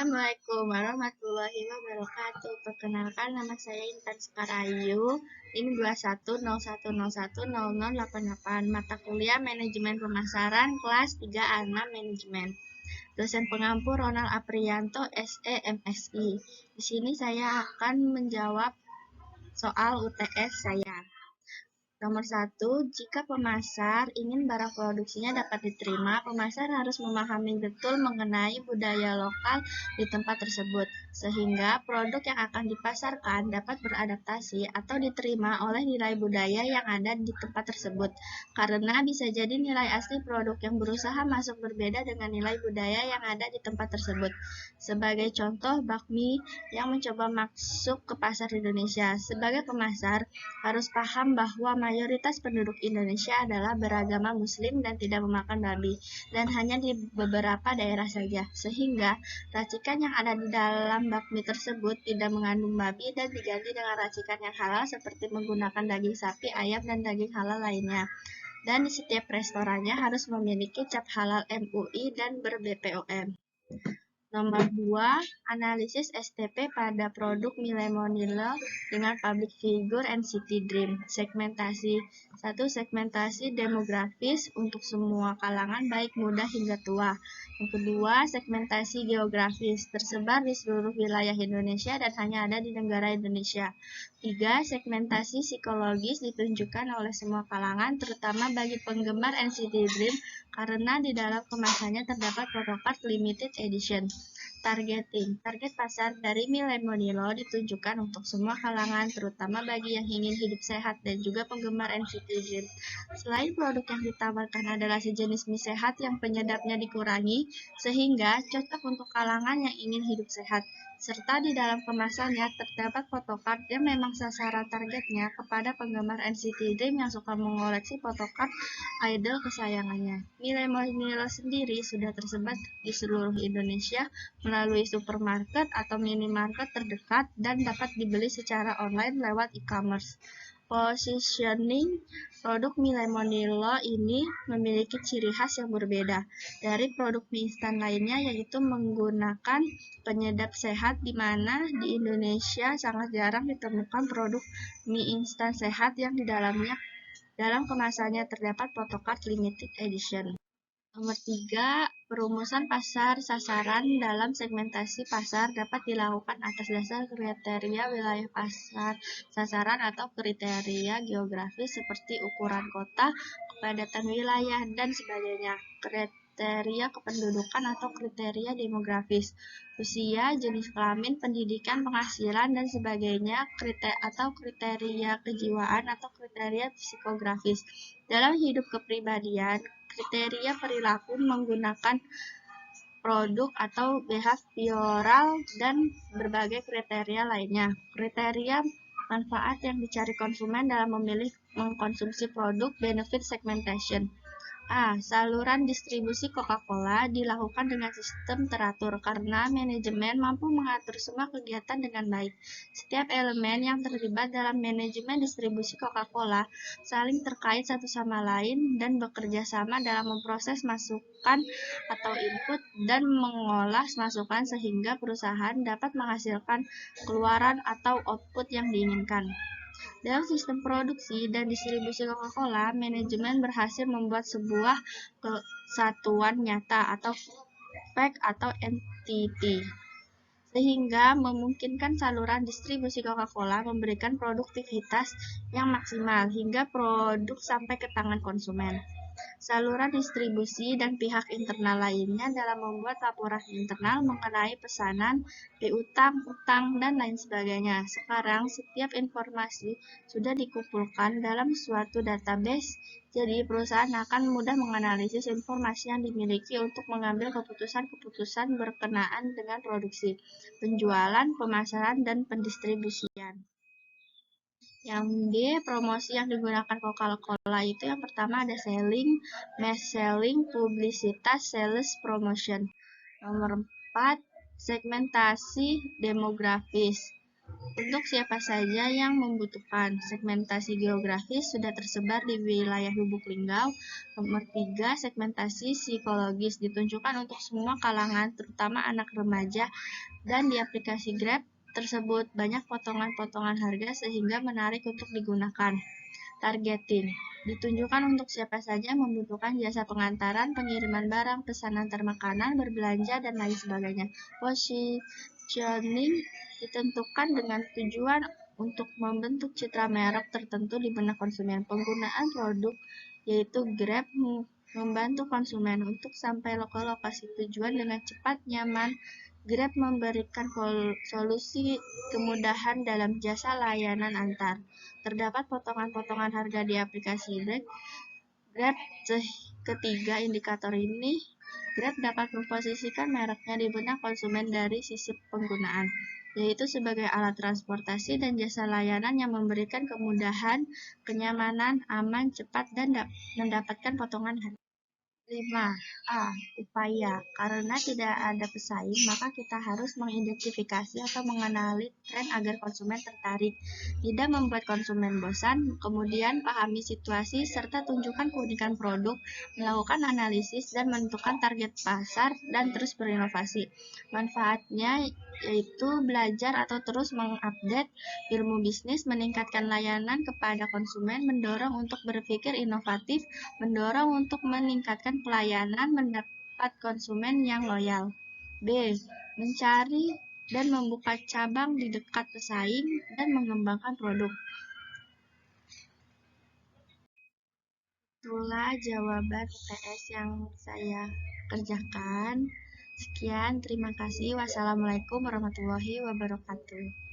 Assalamualaikum warahmatullahi wabarakatuh. Perkenalkan, nama saya Intan Sekarayu. Ini 2101010088. Mata kuliah Manajemen Pemasaran kelas 3A6 Manajemen. Dosen pengampu Ronald Aprianto, SE MSI. Di sini saya akan menjawab soal UTS saya. Nomor 1, jika pemasar ingin barang produksinya dapat diterima, pemasar harus memahami betul mengenai budaya lokal di tempat tersebut, sehingga produk yang akan dipasarkan dapat beradaptasi atau diterima oleh nilai budaya yang ada di tempat tersebut. Karena bisa jadi nilai asli produk yang berusaha masuk berbeda dengan nilai budaya yang ada di tempat tersebut. Sebagai contoh, bakmi yang mencoba masuk ke pasar Indonesia. Sebagai pemasar, harus paham bahwa mayoritas penduduk Indonesia adalah beragama Muslim dan tidak memakan babi, dan hanya di beberapa daerah saja, sehingga racikan yang ada di dalam bakmi tersebut tidak mengandung babi dan diganti dengan racikan yang halal seperti menggunakan daging sapi, ayam, dan daging halal lainnya. Dan di setiap restorannya harus memiliki cap halal MUI dan ber-BPOM. Nomor 2, analisis STP pada produk Milemonilo dengan public figure NCT Dream. Segmentasi. 1. Segmentasi demografis untuk semua kalangan baik muda hingga tua. Yang kedua, segmentasi geografis tersebar di seluruh wilayah Indonesia dan hanya ada di negara Indonesia. 3. Segmentasi psikologis ditunjukkan oleh semua kalangan, terutama bagi penggemar NCT Dream karena di dalam kemasannya terdapat photocard limited edition. Targeting. Target pasar dari Milemonilo ditunjukkan untuk semua kalangan, terutama bagi yang ingin hidup sehat dan juga penggemar NCT Dream. Selain produk yang ditawarkan adalah sejenis mie sehat yang penyedapnya dikurangi, sehingga cocok untuk kalangan yang ingin hidup sehat. Serta di dalam kemasannya terdapat photocard yang memang sasaran targetnya kepada penggemar NCT Dream yang suka mengoleksi photocard idol kesayangannya. Milemonilo sendiri sudah tersebar di seluruh Indonesia melalui supermarket atau minimarket terdekat dan dapat dibeli secara online lewat e-commerce. Positioning produk Milemonilo ini memiliki ciri khas yang berbeda dari produk mie instan lainnya, yaitu menggunakan penyedap sehat, di mana di Indonesia sangat jarang ditemukan produk mie instan sehat yang di dalam kemasannya terdapat photocard limited edition. Nomor 3, perumusan pasar sasaran dalam segmentasi pasar dapat dilakukan atas dasar kriteria wilayah pasar sasaran atau kriteria geografis seperti ukuran kota, kepadatan wilayah, dan sebagainya. Kriteria kependudukan atau kriteria demografis, usia, jenis kelamin, pendidikan, penghasilan, dan sebagainya, kriteria kejiwaan atau kriteria psikografis. Dalam hidup kepribadian, kriteria perilaku menggunakan produk atau behavioral dan berbagai kriteria lainnya. Kriteria manfaat yang dicari konsumen dalam memilih mengkonsumsi produk, benefit segmentation. A. Saluran distribusi Coca-Cola dilakukan dengan sistem teratur karena manajemen mampu mengatur semua kegiatan dengan baik. Setiap elemen yang terlibat dalam manajemen distribusi Coca-Cola saling terkait satu sama lain dan bekerja sama dalam memproses masukan atau input dan mengolah masukan sehingga perusahaan dapat menghasilkan keluaran atau output yang diinginkan. Dalam sistem produksi dan distribusi Coca-Cola, manajemen berhasil membuat sebuah kesatuan nyata atau fact atau entity, sehingga memungkinkan saluran distribusi Coca-Cola memberikan produktivitas yang maksimal hingga produk sampai ke tangan konsumen. Saluran distribusi dan pihak internal lainnya dalam membuat laporan internal mengenai pesanan, piutang, utang, dan lain sebagainya. Sekarang, setiap informasi sudah dikumpulkan dalam suatu database, jadi perusahaan akan mudah menganalisis informasi yang dimiliki untuk mengambil keputusan-keputusan berkenaan dengan produksi, penjualan, pemasaran, dan pendistribusian. Yang D, promosi yang digunakan Coca-Cola itu yang pertama ada selling, mass selling, publisitas, sales promotion. Nomor 4, segmentasi demografis. Untuk siapa saja yang membutuhkan, segmentasi geografis sudah tersebar di wilayah Lubuk Linggau. Nomor 3, segmentasi psikologis ditunjukkan untuk semua kalangan, terutama anak remaja, dan di aplikasi Grab tersebut banyak potongan-potongan harga sehingga menarik untuk digunakan. Targeting ditunjukkan untuk siapa saja yang membutuhkan jasa pengantaran, pengiriman barang, pesan antar makanan, berbelanja, dan lain sebagainya. Positioning ditentukan dengan tujuan untuk membentuk citra merek tertentu di benak konsumen. Penggunaan produk yaitu Grab membantu konsumen untuk sampai ke lokasi tujuan dengan cepat, nyaman. Grab memberikan solusi kemudahan dalam jasa layanan antar. Terdapat potongan-potongan harga di aplikasi Grab. Ketiga indikator ini, Grab dapat memposisikan mereknya di benak konsumen dari sisi penggunaan, yaitu sebagai alat transportasi dan jasa layanan yang memberikan kemudahan, kenyamanan, aman, cepat, dan mendapatkan potongan harga. 5. A. Upaya. Karena tidak ada pesaing, maka kita harus mengidentifikasi atau mengenali tren agar konsumen tertarik. Tidak membuat konsumen bosan, kemudian pahami situasi serta tunjukkan keunikan produk, melakukan analisis dan menentukan target pasar, dan terus berinovasi. Manfaatnya yaitu belajar atau terus mengupdate ilmu bisnis, meningkatkan layanan kepada konsumen, mendorong untuk berpikir inovatif, mendorong untuk meningkatkan pelayanan, mendapat konsumen yang loyal. B. Mencari dan membuka cabang di dekat pesaing dan mengembangkan produk. Itulah jawaban UTS yang saya kerjakan. Sekian, terima kasih. Wassalamualaikum warahmatullahi wabarakatuh.